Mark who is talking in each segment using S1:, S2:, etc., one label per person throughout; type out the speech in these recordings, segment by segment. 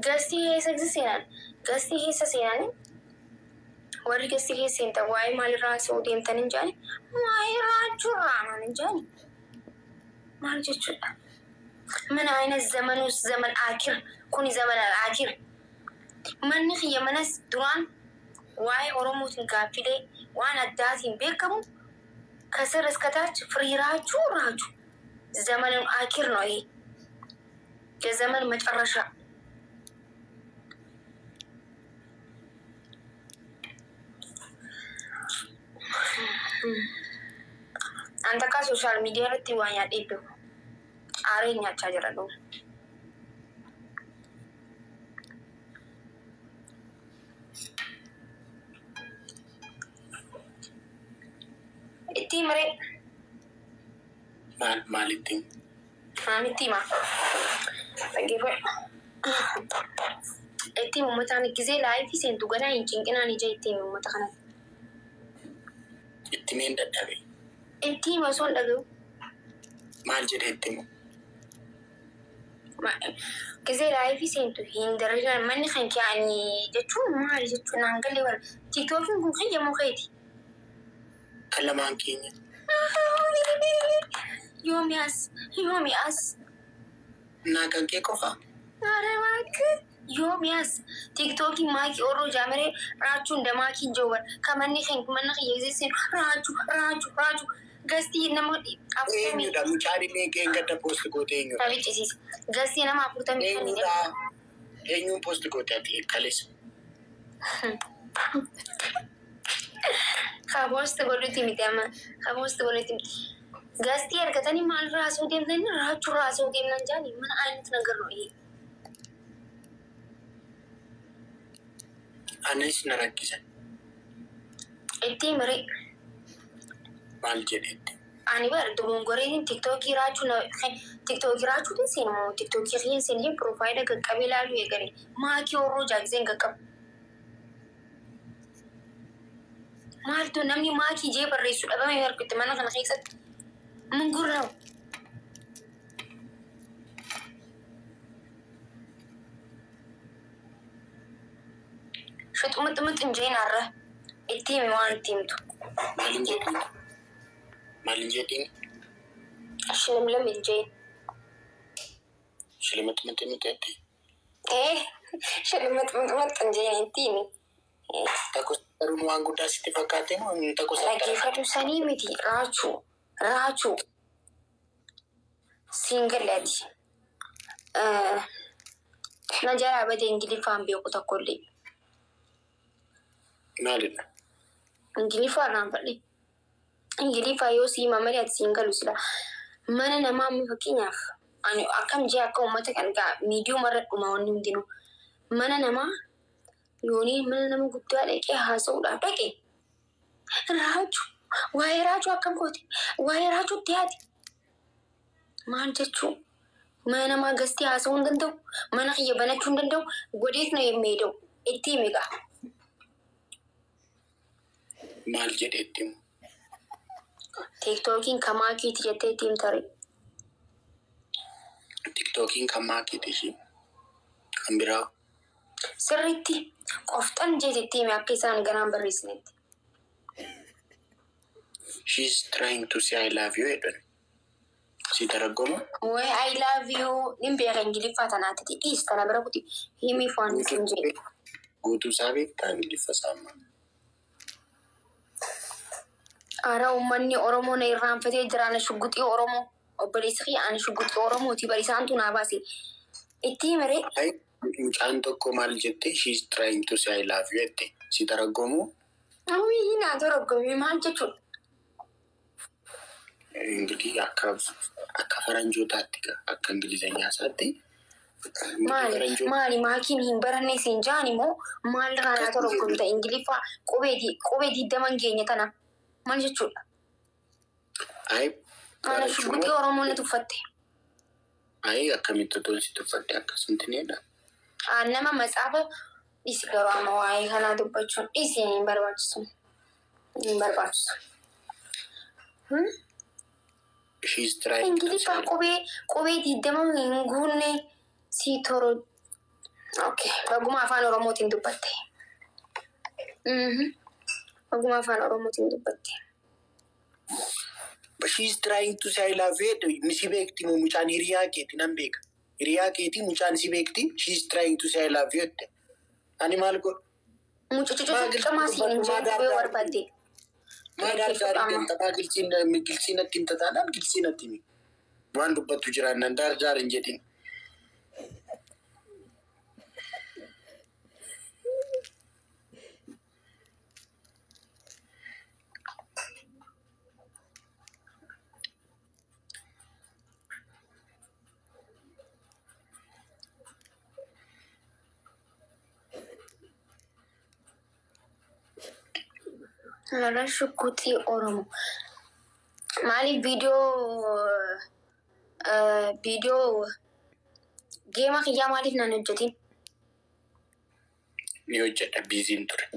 S1: Gasti heessa Gasti heessa seenani. Warri gasti heessa hin ta'u waa'ee maalirraa si odeemtan hin jaani. Waa'ee raajurraa hin jaani. Maal jechuudha? من أين الزمن والزمن آخر كوني زمن الآخر من خي منس دران واي أورموت نقابلي وأنا داتين بيكمو كسر اسكتاج فري راجو زمن آخر نوعي كزمن متفرشة أنت كسوشيال ميديا رتي وانيا ديبو Arenya charger dulu. Itu mereka.
S2: Mal itu.
S1: Itu mah. Lagi apa? Itu mau macam ni kisah live sih tu kan yang cingkina ni jadi itu mau macam mana?
S2: Itu ni ndak ada.
S1: Itu masuk dulu.
S2: Mal jadi itu.
S1: كذا لايف سنتو هندرجنا من خنك يعني جتشو ما جتشو نانقلي ولا تيك توك نكون خيا مو خيتي
S2: كلام عن كيني
S1: يوم ياس
S2: ناكن كيكوفا
S1: نارواك يوم ياس تيك توكي ماكي أورو جامري راجو دماكي جوار كمان خنك من خيا زي راجو Gasti nama
S2: apa ni? Dah mencari ni kita post kote ini.
S1: Tapi sih, gasti nama apa tuh
S2: ni? Ini post kote ati kalis.
S1: Khabost boleh tim itu ama. Khabost boleh tim. Gasti kata ni mal rasu tim ni rasu tim nanjani. Mana ain tu negara ni?
S2: Anis narak kisah.
S1: Itu mereka.
S2: Mal jadi.
S1: Ani bar tu mungkin TikTok kira cuna tu sih mau TikTok kira sih ni profile ke kabila lu ya kali. Maa kyo ro jagzen ke kab. Mal tu namni maa ki je per resu. Apa yang harus kita mana kan kisah mungkur lah. Shut umat enjoy nara. Itu memang tim tu.
S2: Malin jadi.
S1: Shilim enjoy.
S2: Shilimat mati.
S1: Shilimat enjoy tim.
S2: Takut baru nuanggu dah sertifikat mu, takut.
S1: Lagi fatu sani miti racu. Single lady. Najara abad English faham biar aku tak boleh.
S2: Malin.
S1: English faham boleh. English faham yo si mama lihat single usila. Mana nama mi fakinya. Anu akam je aku mata kan ka medium marat umawani dino. Mana nama Yoni mana nama gupta lagi hasil dah pakai. Raju, wahai raju akam koti, wahai raju tiada. Mana cu, mana nama gasti hasil undan tu, mana kaya bana cundan tu, godit na yang medo, itu mega.
S2: Mal jadi tim.
S1: TikTokin kama kiti jete tim tari.
S2: TikTokin kama kiti sih. Ambira.
S1: Seriti, oftan jadi tim yang kisan ganam berisnet.
S2: She's trying to say I love you, Edwin. Si taragomo?
S1: Why I love you? Nimbera English fatana tadi istana beraputi. Himi fun kinje.
S2: Gutu sabi kan English sama.
S1: Ara ummanni Oromoo na irraanfatee jira ana shugguxii Oromoo obboleessa kiyya ani shugguxii Oromooti barisaantu naa baase itti himere.
S2: Mucaan tokko maal jette she's trying to say I love you jette si taragomu.
S1: Awwi naa taragomu maal jechuudha.
S2: English akka faranjootaatti akka Ingilizeenyaa isaatti.
S1: Maali maakiin hin baranne siin jaani moo maal irraa naa taragomta Ingiliffaa qubee diiddaman keenya tana. Maal jechuudha? Ana shugguxii Oromoo na tuffatte.
S2: Akkamitti tolsi tuffatte akkasumti needha.
S1: Nama matsaafa isi garuu amma waa'ee kanaa dubbachuun isi hin barbaachisu. Ingiliffaa qubee diiddaman hin guunne si toro Okay. Baguma afaan Oromootiin dubbatte. Baguma afaan Oromootiin dubbatte.
S2: But she's trying to say I love it. Misibekti mo mucaan hiriyaa keeti nan beeka. Hiriyaa keeti mucaan sibekti. She's trying to say I love you. Ani maal godhu?
S1: Mucaan warbaadde.
S2: Maadaar daarii gantabaa gilsiin ittiin tataanaan gilsiin ittiin waan dubbattu jiraannan daar hin jedhin.
S1: Shukkuutii Oromoo. Maaliif viidiyoo geema kiyyaa maaliif naan hojjetin?
S2: Ni hojjedha biiziin ture.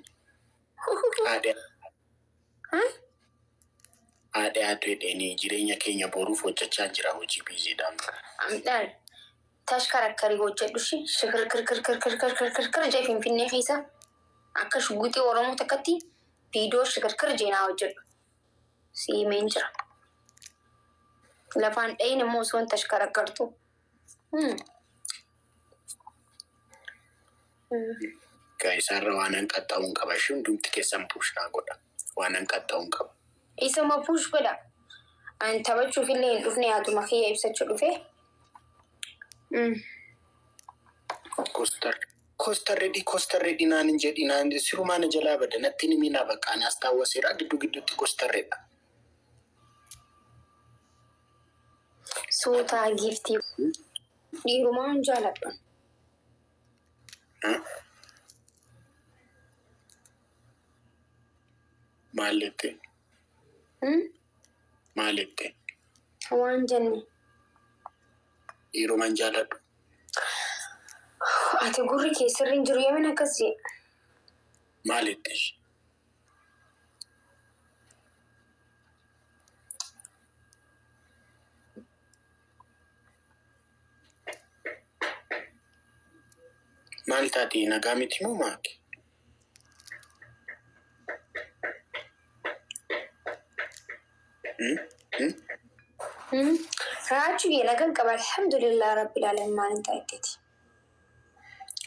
S2: Haadha haadhoodhanii jireenya keenya boruuf hojjechaa jira hojii biiziidhaan.
S1: Amdhaan tashkarakkarii hojjedhu shikirkirkirkirkirkirkir jee Finfinnee keessa akka shugguutii Oromoo takkatti viidiyoo shikirkir jeenaa hojjedhu. Siimeen jira. Lafaan dhayin immoo osoo tashkarakkartu.
S2: Gaa'isarra waan hanqaxxa'uun qaba. Hundumti keessan puushaa godha. Waan hanqaxxa'uun qaba.
S1: Isuma puush godha. An taphachuuf illee hin dhufne haatuma kiyya ibsachuu dhufe.
S2: Kostarreedhi naan hin jedhinaan sirumaan jalaa bada natti ni miinaa bakka anaas taawwaseera gidduutti kostarreedha.
S1: Suutaa giiftii dhiirumaan jaaladha.
S2: Maalitti? Maalitti?
S1: Waan jenne.
S2: Dhiirumaan jaaladhu.
S1: Ati gurri keessarri hin jiru yemin akkasii.
S2: Maalitti? Maal taati nagaa miti moo maaki?
S1: Raachuu yeelagan qaba alhamdulillah rabbil alamin maalin taa'etti.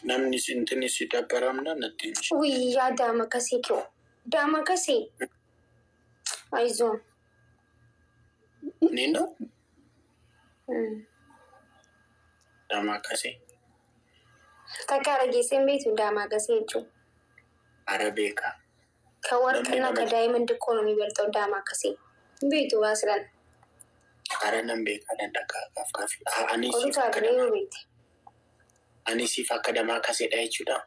S2: Namni sintinni si dabbaramna natti.
S1: Uyyaa daama kasee koo. Daama kasee. Aizoon.
S2: Nino? Daama kasee.
S1: Takka arageesseen beektu daama kasee jechuun.
S2: Arabeeka.
S1: Ka warqina ka daa'imman xiqqoon beeltoo daama kasee. Beektu baasilan.
S2: Ara nan beekaa dandakaa gaaf.
S1: Oduusaa biree yoo beekte.
S2: Ani siif akka damaa kaseedha jechuudha.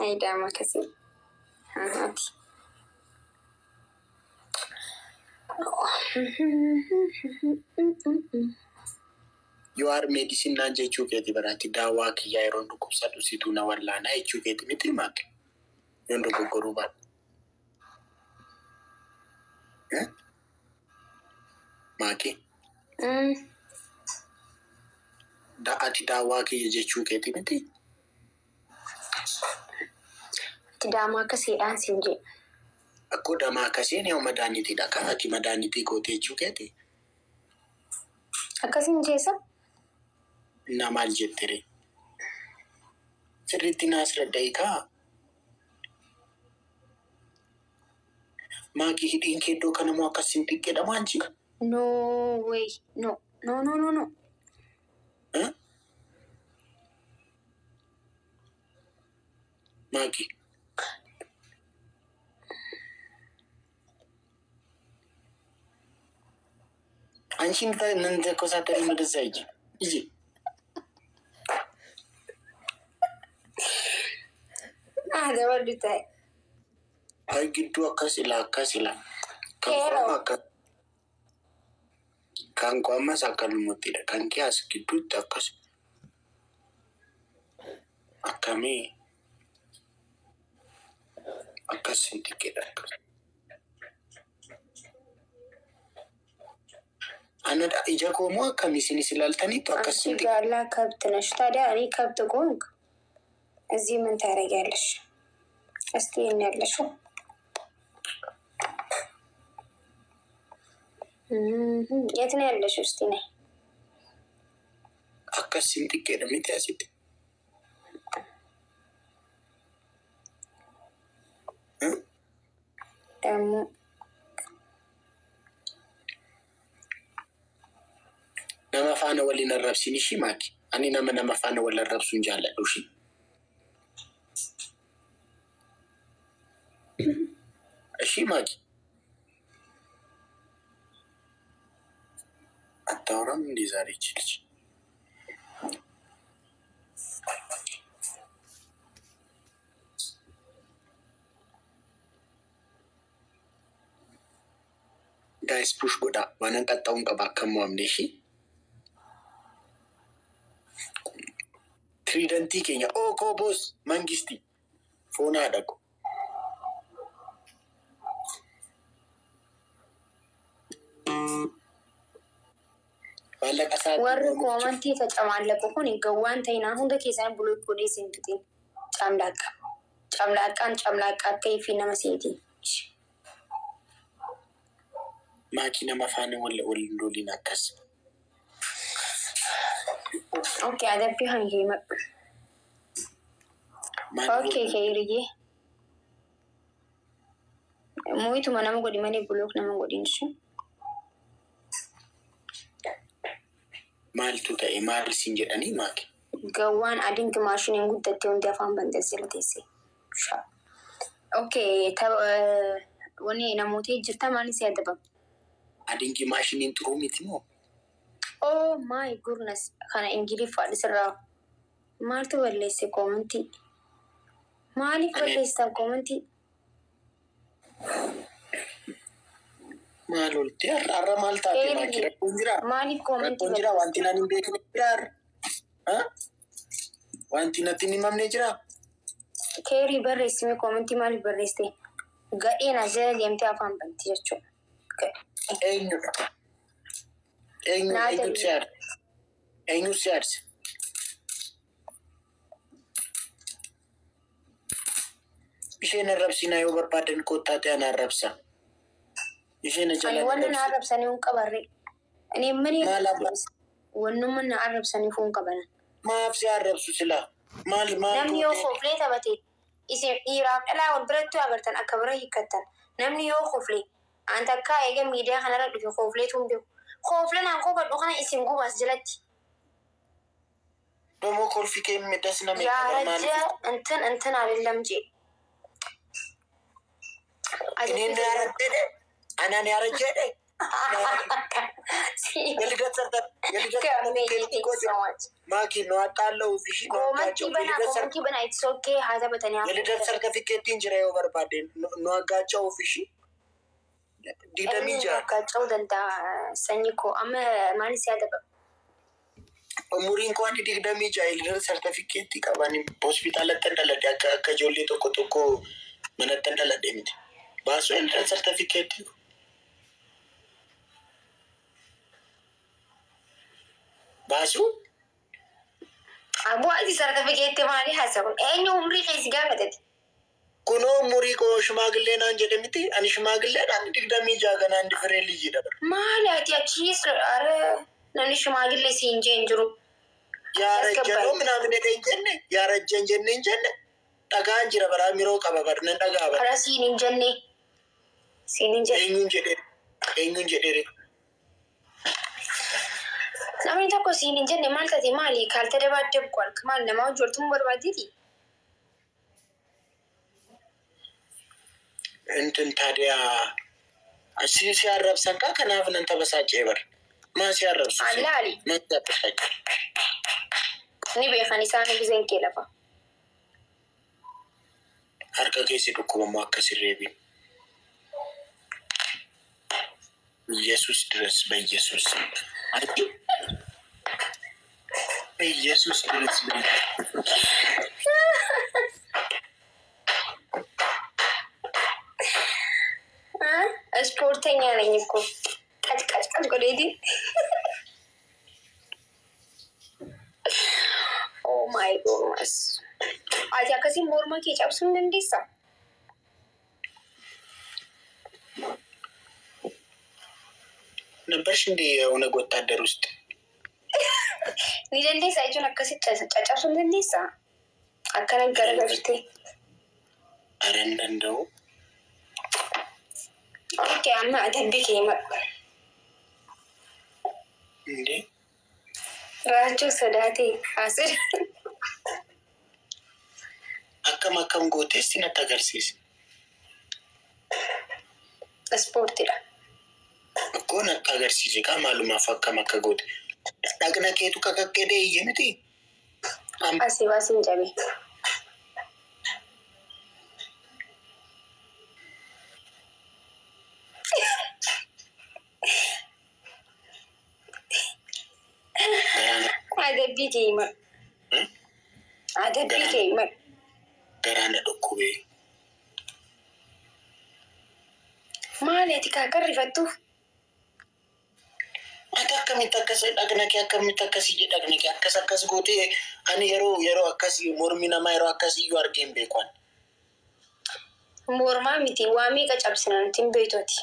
S1: Ay daama kasee. Ati.
S2: You are medicine naan jechuu keeti baraatti daawwaa kiyyaa yeroo dhukkubsadhu situu na wallaanaa jechuu keeti miti maake. Yoon dogoggoruu baadhu. Maake. Ati daawwaa kiyya jechuu keeti miti.
S1: Ati daama kaseedhaan siin jee.
S2: Akkoo damaa akkaseen yoo madaanitiidha. Kan ati madaanitii gootee jechuu keeti.
S1: Akkasiin jeessa?
S2: Na maal jettere? Sirriitti naas radda'ikaa. Maakii hidhiin keeddoo kanamoo akkasiin xiqqeedhamu anji?
S1: No way. No.
S2: Maakii. Anshiin nan tokko saatarii madasa iji.
S1: Dabardu ta'e.
S2: Ay gidduu akkas ilaa. Kan koo ammas akkanumatti kan kee as gidduutti akkas. Akkamii akkasin xiqqeedha akkas. أنا إجاكم مو كميسيني سلالتني
S1: توكسنتي قال لا كبت نشتري أنا كبت قونك زي من تارجالش أستين يلا شو يتني يلا شو استيني
S2: أكسنتي كده متأسد nama faana waliin arrabsiin ishii maaki ani nama faana wal arrabsuun jaalladhu ishii ishii maaki አታወራም እንዴ ዛሬ ይችልች ጋይስ ፑሽ ጎዳ ዋናን ቀጣውን ቀባከም ዋምኔሺ ትሪደንቲ ኬኛ ኦኮ ቦስ መንግስቲ ፎና አደቁ
S1: ወር ኮመንቲ ተጨማለቁ ሁን ይገዋን ተይና ሁንደ ኬሳን ብሎ ኮዴ ሲንጥቲ ጨምላቃን ከይፊ ነመሲቲ
S2: ማኪና ማፋነ ወል ዶሊና ከስ
S1: ኦኬ አደብ ሀንጌ ኦኬ ከይርዬ ሞይቱ ማናም ጎዲ ማኔ ብሎክ ነመ ጎዲ እንሽ
S2: ማልቱ ታኢ ማል ሲንጀዳኒ ማኪ
S1: ገዋን አዲንክ ማሽን ጉደቴው እንዲያፋን በንደዝልቴሲ ሻ ኦኬ ወኔ ነሞቴ ጅርታ ማን ሲያደበ
S2: አዲንክ ማሽን ኢንትሮ ሚትሞ
S1: ኦ ማይ ጉድነስ ካና እንግሊዝ ፋዲስራ ማልቱ ወለሴ ኮመንቲ ማሊ ወለሴ ኮመንቲ
S2: ማሉልቲ አራ ማልታ ማኪራ ኩንጅራ
S1: ማሊ ኮመንቲ
S2: ኩንጅራ ዋንቲናን ቤክ ነበር ዋንቲናቲኒ ማምኔ ጅራ
S1: ኬሪ በሬስሚ ኮመንቲ ማሊ በሬስቴ ጋኤና ዘል የምቲ አፋን በንቲያቹ
S2: ኤኙ ሲያርስ isheen arrabsina yoo barbaadan kootaate ana arrabsa isheen jala
S1: wannan arrabsani un qabarre ani mani wannan arrabsani fun qabana
S2: maaf si arrabsu sila mal
S1: namni yoo khofle tabate isi irab ala wal birattu agartan akabara hikatan namni yoo khofle anta ka ege media hanara duke khofle tumbe khofle nan ko badu kana isim gubas jalati
S2: domo kolfike medasna me
S1: mal እንትን አይደለም ጂ
S2: እኔ ያረደደ አናን ያረጀደ የልደት ማኪ ነው አጣለው ቪሽ ነው
S1: ኮመንቲ በና ኢትስ ኦኬ ሀዛ በተኛ
S2: የልደት ሰርተፊኬት እንጅራው በርባዴ ነው አጋጫው ቪሽ ዲደሚጃ
S1: አጋጫው ደንታ ሰኝኮ አመ ማንስ ያደበ
S2: ሙሪን ኳንቲ ዲደሚጃ የልደት ሰርተፊኬት ይቀባኒ ሆስፒታል ተንደለደ ከጆሌ ተቆጥቆ ምን ተንደለደ ሚት ባሱ የልደት ሰርተፊኬት ባሱ
S1: አቡ አዚ ሰርተፊኬት ማሊ ሐሰብ እኛ ኡምሪ ኸይስ ጋፈተት
S2: ኩኖ ሙሪ ኮ ሽማግሌና እንጀደምቲ አኒ ሽማግሌና እንዲግደሚ ጃገና እንድፍሬ ልጅ ነበር
S1: ማለት ያቺስ አረ ነኒ ሽማግሌ ሲንጀ እንጅሩ
S2: ያረጀኑ ምናምን እንደንጀነ ያረጀን እንጀነ ጠጋ እንጅራ በራሚሮ ቀበበር ነንደጋ በር
S1: አረ ሲንጀነ
S2: ኤኙንጀዴ
S1: namni tokko siin hin jenne maal taate maali kaalta dabaddabku alka maal namaa hojjoltuun barbaaditi
S2: እንትን ታዲያ ሲያረብሰን ከናፍ ነን ተበሳጨ ይበር ማን ሲያረብስ
S1: አላሊ
S2: መጣጣች
S1: እኔ በኸኒሳን ጊዜን ከለፋ
S2: አርካ ከሲ ዱኩ በማከሲሬቢ ኢየሱስ ድረስ በኢየሱስ አርኪ ኢየሱስ ድረስ
S1: ስፖርተኛ ነኝ እኮ ቀጭ ጎዴዲ Mas ati akkasii morma kee cabsuu hin dandeessaa?
S2: ነበርሽ እንዴ የሆነ ወታደር ውስጥ?
S1: Ni dandeessaa jechuun akkasitti caccabsuu hin dandeessaa? Akkanan garagartee.
S2: ኧረ እንደው
S1: Okay, amma adabbii kee himadhu.
S2: እንዴ
S1: Raachuu sodaatee haasir.
S2: akkam gootee si natti agarsiisi.
S1: Ispoortiidha.
S2: Akkoo natti agarsiisi kaa maalumaaf akkam akka goote. Dhaqna keetu kakaqqedee iyye miti.
S1: Asii baasiin cabee. Adabbii kee himadhu. Adabbii kee himadhu.
S2: Garaana dhukkubee.
S1: Maaliiti kaa rifattu?
S2: Ati akkamitti akkas dhaqna kee akkamitti akkasii dhaqna kee akkas gootee ani yeroo akkasii mormi namaa yeroo akkasii iyyuu argee hin beeku.
S1: Mormaa miti waa meeqa cabsina nuti hin beektuuti.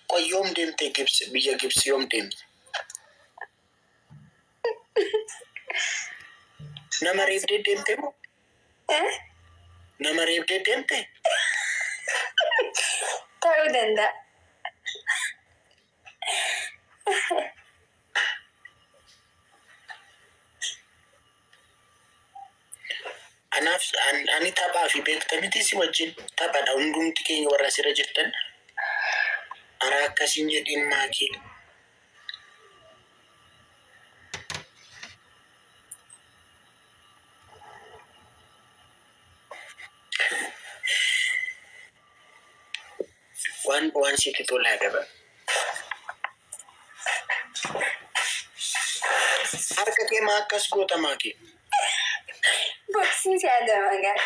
S2: Qoy yoom deemtee biyya Gibsi yoom deemte? Nama reebdee deemte moo? Nama reebdee deemte?
S1: Ta'uu danda'a.
S2: Ani taphaa fi beektamiti si wajjin taphadha hundumti keenya warra asirra jirtan. Ara akkasiin jedhin maakii. Waan sitti tolaa daban. Harka kee maa akkas goota maakii?
S1: Boksiin si adama gaa.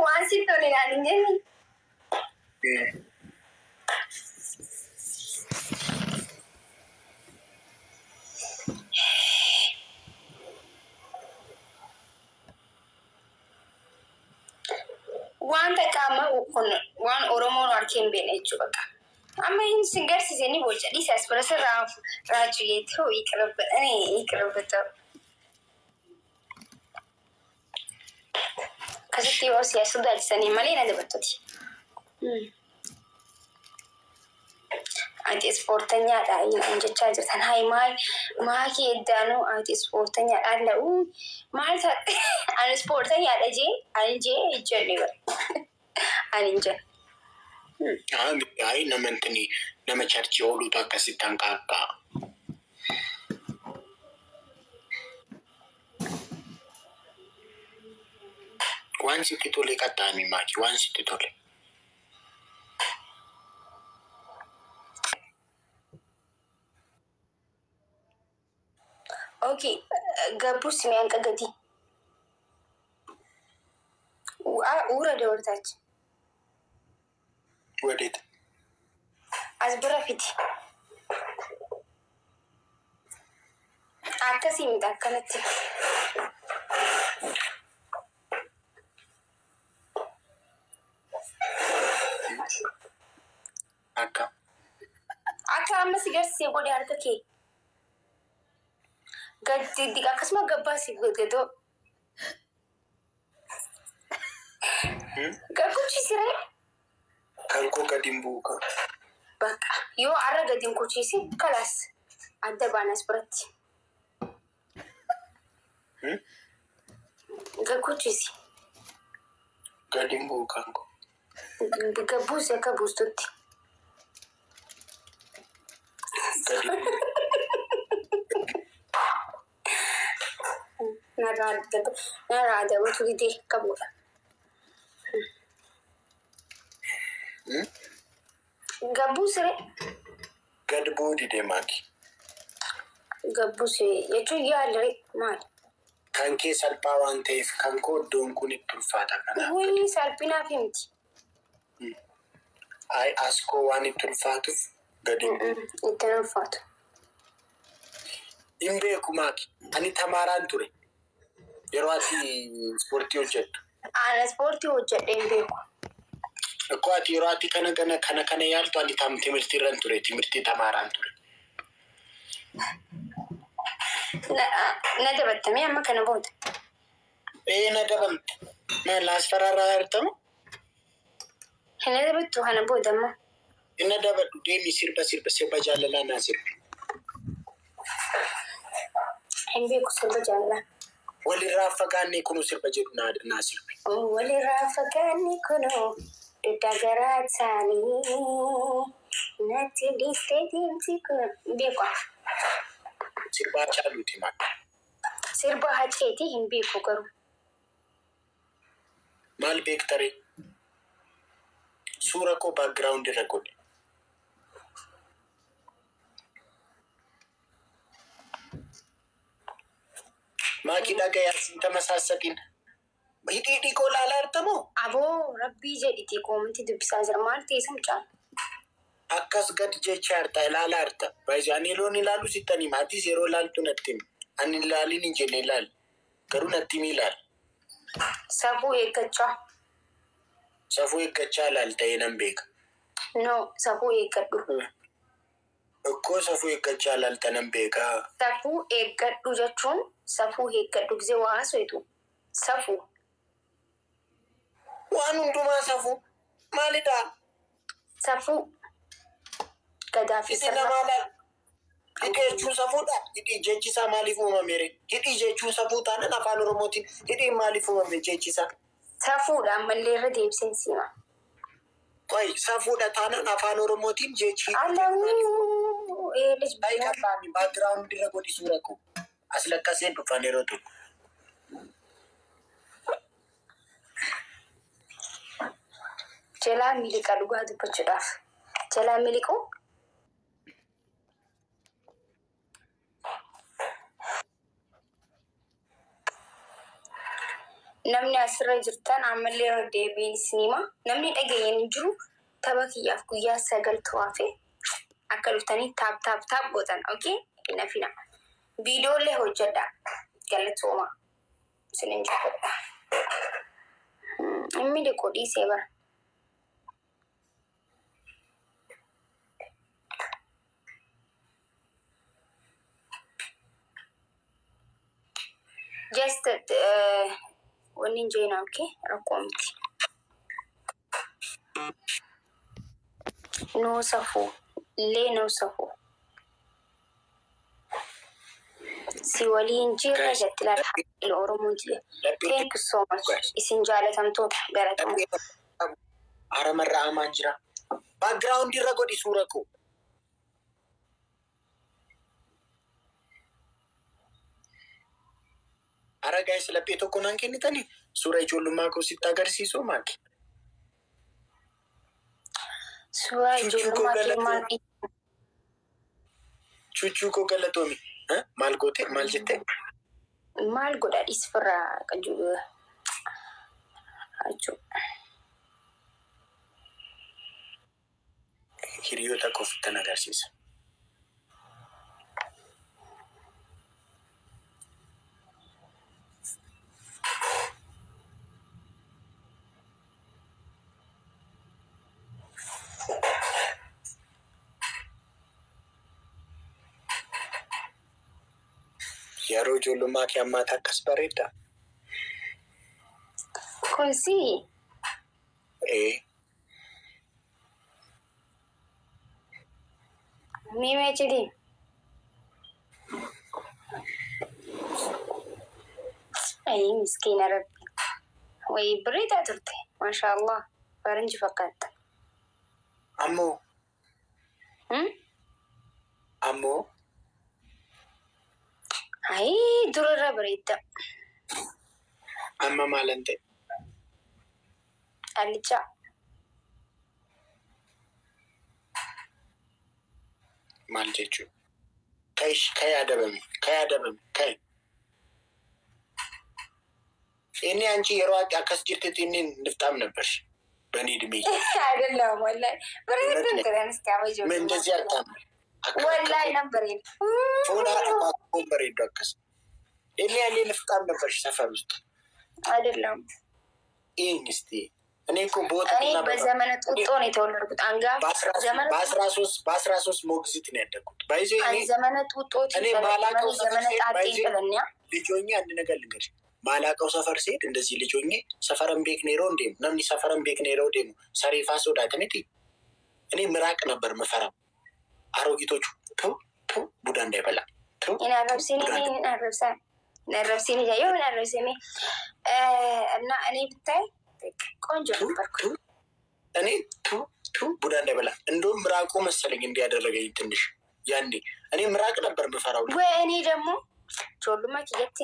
S1: Waan si tole naan hin jenni. Wanta qaama waan Oromoon harkee hin beekne jechuudha bakka. Amma hin si garsiisanii boca dhiisaas bira sirraa raachuu jettee hiiqirabata. Akkasitti yoo siyaasa daalisanii malee na dabattuti. Ati ispoortanyaadha hin jechaa jirtan. Hayi maakii eddaanuu ati ispoortanyaadha la'uu maal taate ani ispoortanyaadha ani jenne bara. Ani jenne.
S2: Hayi nama charchii ooluutu akkasitti hanqaaqaa. Waan sitti tole qaxxaamii maakii waan sitti tole.
S1: Okay, gabbuus ni hanqa gadi. Uura dabartaachi.
S2: Wadeet.
S1: As bira fiti. Akkasii miti akkanatti.
S2: Akka
S1: amma si garsiisee godhe harka kee. Gadi akkasuma gabbaa si godhatoo. Gagguchiisiree.
S2: kan koo gadi hin buuka.
S1: Bakka yoo arra gadi hin kuchiisi kalaas adda baanas biratti. Gagguchiisi.
S2: Gadi hin buukan koo.
S1: Gabbuus akka buustutti. Narraa adabatu didee qabudha. Gabbuusiree.
S2: Gad bu'uu didee maaki.
S1: Gabbuusiree jechuun yaaliree maali?
S2: Kan kee salphaa waan ta'eef kan koo iddoon kun itti ulfaata kana.
S1: Wayii salphinaaf himti.
S2: Askoo waan itti ulfaatuuf gadi.
S1: Itti ulfaatu.
S2: Hin beeku maaki. Ani tamaaraan ture. Yeroo ati ispoortii hojjettu.
S1: Ana ispoortii hojjedhee hin beeku.
S2: Akkoo ati yeroo ati kana yaaltu ani timirtii irran ture. Timirtii tamaaraan ture.
S1: Na dabattamee amma kana booda.
S2: Na dabamte. Laas fararraa hartamu?
S1: Na dabattu kana booda amma.
S2: Inna dabadhu deemi sirba jaalalaa naa sirbi.
S1: Hin beeku sirba jaalalaa.
S2: Walirraa fagaannee kunuu sirba jedhu naa sirbi.
S1: Walirraa fagaannee kunuu dudda garaa taanii natti dhiistee deemti kun beeku.
S2: Sirbaa caaluuti maal?
S1: Sirba haceetii hin beeku garuu.
S2: Maal beektaree? Suura koo background irra godhe. Maakii dhagayaa sinta masaasaqin. Hidhii koo laalaa jirtamoo?
S1: Aboo rabbii jedhiti koominti dubbisaa jira maal teessum caala.
S2: Akkas gad jecha harta ilaalaa harta. Baay'ee ani yeroon ilaalu sittanii maatis yeroo ilaaltu natti himi. Ani ilaaliin hin jenne ilaali. Garuu natti himi ilaali.
S1: Safuu eeggachaa.
S2: Safuu eeggachaa ilaali ta'ee nan beeka.
S1: No, safuu eeggadhu.
S2: Akkoo safuu eeggachaa ilaalta nan beeka.
S1: Safuu eeggadhu jechuun safuu eeggadhu gisee waa haasa'etu. Safuu.
S2: Waan hundumaa safuu maalidhaa?
S1: Safuu. Gadaafi
S2: sirna. Hidhii jechuun safuudha. Hidhii jechisaa maaliif uumameere? Hidhii jechuun safuu taanaan afaan Oromootiin hidhiin maaliif uumame jechisaa?
S1: Safuudha ammallee irra deebiseen siima.
S2: Qoy safuudha taanaan afaan Oromootiin jechi.
S1: Allahuu eelis
S2: baay'ee background irra godhi suura koo. As lakkaseen dhufan yeroo tokko.
S1: Jalaa miliqa dhugaa dubbachuudhaaf. Jalaa miliquu. Namni asirra jirtan ammallee irra deebiin sinima. Namni dhageenyaan hin jiru tapha kiyyaaf guyyaa 9 tu'aafe akka dhuftanii taap gootan. Okay? Nafina. Viidiyoolee hojjedha. Galatooma. Isinin jibadha. Inni dhiquu dhiisee bara. Just when in Jane, okay? Raconti. No safu. Le no safu. Si waliin jirra jettila Oromooti. Thank you so much. Isin jaalatamtoota galatooma.
S2: Haramarra amaan jira. Background irra godhi suura koo. Aragaa isa laphee tokko naan kennitanii suura ijoollummaa koo sitti agarsiisuu maaki?
S1: Suura ijoollummaa kee maal?
S2: Chuchuu koo galatoomi. Maal goote? Maal jettee?
S1: Maal godha dhiisfirraa qajuudha.
S2: Hiriyoota koftan agarsiisa. Yeroo ijoollummaa kee ammaata akkas bareedda?
S1: Kunsi? Mime chidi. Ay, miskina rabbi. Way bareeda turte. Mashallah. Faranji fakkaata.
S2: Ammoo? Ammoo?
S1: Ay, durarra bareeda.
S2: Amma maalan ta'e?
S1: Alicha.
S2: Maal jechuudha? Ka yaadabame. Inni anchi yeroo akkas jirtetti inni niftaam ነበርሽ በእኔ እድሜ
S1: አይደለም ወላሂ ብሬት ትረንስ ካበጆ
S2: ምን እንደዚህ አታም
S1: ወላሂ ነበር
S2: ፎና ኮምበር ይደከስ እኔ ያኔ ንፍጣም ነበርሽ ሰፈር ውስጥ
S1: አይደለም
S2: ኢንስቲ እኔ እኮ ቦታና
S1: በዘመነ ጡጦ ነው የተወለድኩት አንጋ
S2: በ13 ሞግዚት ነው ያደግኩት ባይዞ
S1: እኔ ዘመነ ጡጦ
S2: እኔ ማላቀው ዘመነ ጣጤ ብለኛ ልጆኛ አንድ ነገር ልንገርሽ ማላቀው ሰፈር ሲሄድ እንደዚህ ልጆኜ ሰፈረን ቤክ ኔሮ እንዴ ነምኒ ሰፈረን ቤክ ኔሮ ደሞ ሰሪፋ ሶዳ ተመቲ እኔ ምራቅ ነበር መፈራው አሮጊቶቹ ቱ ቡዳ እንዳይበላ ቱ
S1: እኔ ነረብሲኒ ያየው ነረብሲኒ እና እኔ ብታይ ቆንጆ ነበርኩ
S2: እኔ ቱ ቡዳ እንዳይበላ እንደውም ምራቁ መሰለኝ እንዲያደረገኝ ትንሽ ያኔ እኔ ምራቅ ነበር መፈራው
S1: ወይ እኔ ደግሞ ጆሉማ ኪየቴ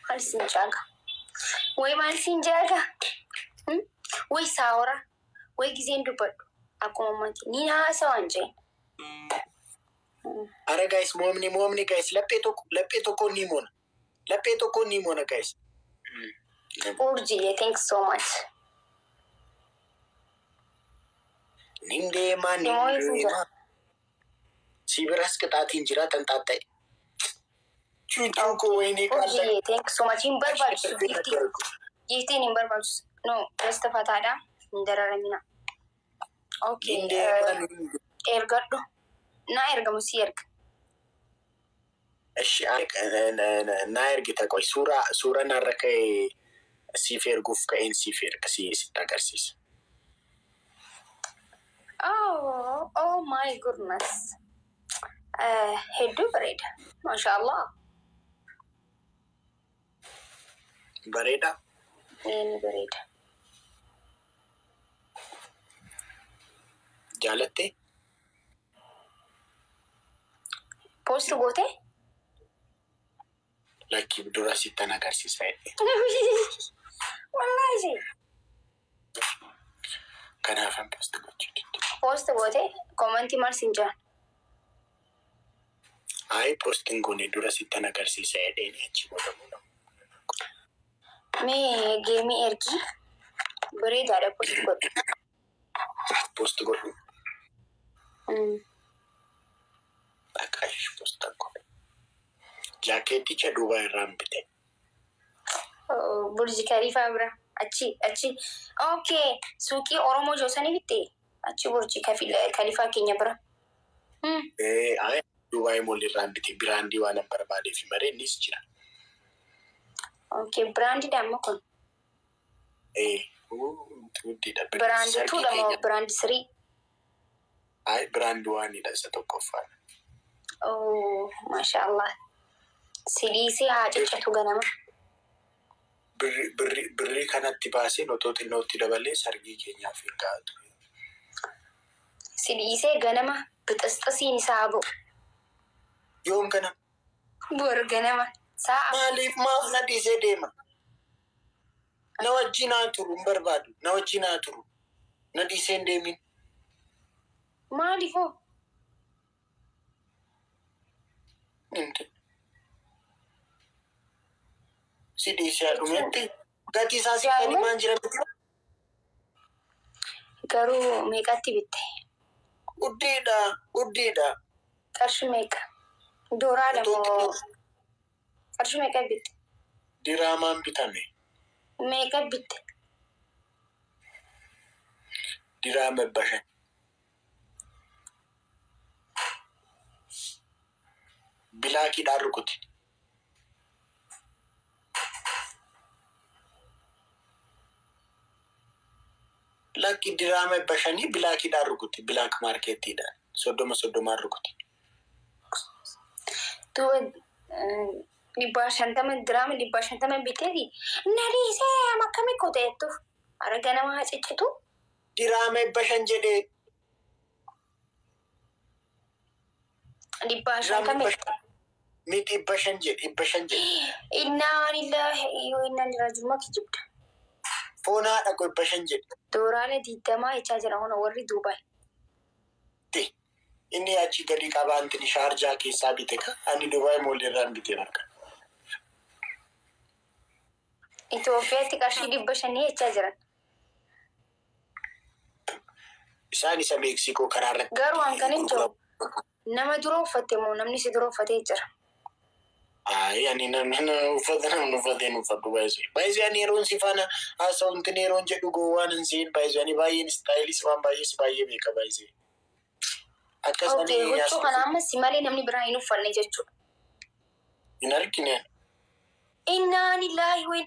S1: ማልሲንጃጋ ወይ ማልሲንጃጋ ወይ ሳውራ ወይ ጊዜ እንዱበዱ አቆማማቲ ኒና ሰው አንጀ
S2: አረ ጋይስ ሞምኒ ጋይስ ለጴቶ ኮ ኒሞና ጋይስ
S1: ኡርጂ ቴንክ ሶ ማች
S2: ኒንዴ ማን ሲብራስ ቅጣት እንጅራ ተንጣጣይ ቹቹ ወይኔ ካለ
S1: ቴንክ ሶ ማች ኢምበርባች ይፍቲን ኢምበርባች ኖ ረስተፋታዳ እንደረረሚና ኦኬ ኤርጋዶ እና ኤርጋሙ ሲርግ
S2: እሺ እና ኤርግ ተቆይ ሱራ ናረከ ሲፌር ጉፍ ከኤን ሲፌር ሲታገርሲስ
S1: ኦ ማይ ጉድነስ ሄዱ በሬዳ ማሻአላህ
S2: በሬዳ
S1: በሬዳ
S2: ጃለቴ
S1: ፖስት ጎቴ
S2: ላኪ ዱራ ሲተናገር ሲሳይ
S1: ወላሂ
S2: ከናፈን
S1: ፖስት ጎቴ ኮሜንት ማርሲንጃ
S2: አይ ፖስቲንግ ጎኔ ዱራ ሲተናገር ሲሳይ ደኔ አንቺ ወደሙ ነው
S1: ሜ ጌሚ ኤርጊ ብሬድ አለ
S2: ፖስት ጎ አካሽ ፖስት ጎ ጃኬት ቸ ዱባይ ራምብቴ
S1: ቡርጅ ከሊፋ ብራ አቺ ኦኬ ሱቂ ኦሮሞ ጆሰኒ ቢቴ አቺ ቡርጅ ከሊፋ ኬኛ ብራ
S2: አይ ዱባይ ሞል ራምብቴ ብራንዲ ዋለ በርባዴ ፊመሬ ኒስ ይችላል
S1: ኦኬ ብራንዲ ደግሞ ኮን ብራንድ ቱ ደግሞ ብራንድ ስሪ
S2: አይ ብራንድ ዋን ይለሰቶ ቆፋል
S1: ማሻአላህ ሲሊሲ አጭጨቱ ገነማ
S2: ብሪ ከነቲ ባሴ ኖቶት ኖቲ ደበሌ ሰርጊ ኬኛ ፊንጋቱ
S1: ሲሊሲ ገነማ ብጥስጥሲን ሳቦ
S2: ዮም ገነማ
S1: ቦር ገነማ
S2: ማሊፍ ማፍና ዲሴ ዴማ ነወጂና ቱሩ በርባዱ ነወጂና ቱሩ ነዲሴ እንደሚን
S1: ማሊፎ
S2: እንት ሲዲሲ አዱመንት ጋቲሳሲ ከሊማንጅራ
S1: ገሩ ሜቃቲ ቢቴ
S2: ኡዲዳ
S1: ቀርሽ ሜቃ ዶራ ደግሞ ቀርሽ ሜቃ ቢቴ
S2: ዲራማን ቢታሜ
S1: ሜቃ ቢቴ
S2: ዲራመ በሸን ቢላኪ ዳርኩት ላኪ ዲራመ በሸኒ ቢላኪ ዳርኩት ብላክ ማርኬት ሄዳ ሶዶማ አርኩት
S1: ቱ ሊባሸንተመ ድራም ሊባሸንተመ ቢቴዲ ነሪሴ ማከሜ ኮቴቱ አረገነ ማጭጭቱ
S2: ዲራመ በሸን ጀዴ
S1: ሊባሸንተመ
S2: ሚት ይበሸንጀ
S1: ኢና ሊላሂ ወኢና ኢለይሂ ራጂዑን ኪጅብዳ
S2: ፎና ዳቆ ይበሸንጀ
S1: ዶራለ ዲተማ የቻጀራ ሆነ ወሪ ዱባይ
S2: ቲ ኢኒ ያቺ ገዲ ቀባንትን ሻርጃ ኬሳ ቢቴካ አኒ ዱባይ ሞልራን ቢቴናካ
S1: Itoophiyaatti qarshii 500 jechaa jiran.
S2: Isaan isa Meeksikoo karaa irratti.
S1: Garuu waan kana hin jiru. Nama dura uffatte moo namni si dura uffatee jira?
S2: Ani namni uffatu baay'ee ani yeroon si faana haasawuun yeroon jedhu gowwaan hin siin baay'ee ani baay'een istaayilis waan baay'ee beeka baay'ee.
S1: Akkasuma huccuu kana amma si malee namni biraa hin uffanne jechuudha.
S2: Hin argine.
S1: Innaa lillahi wa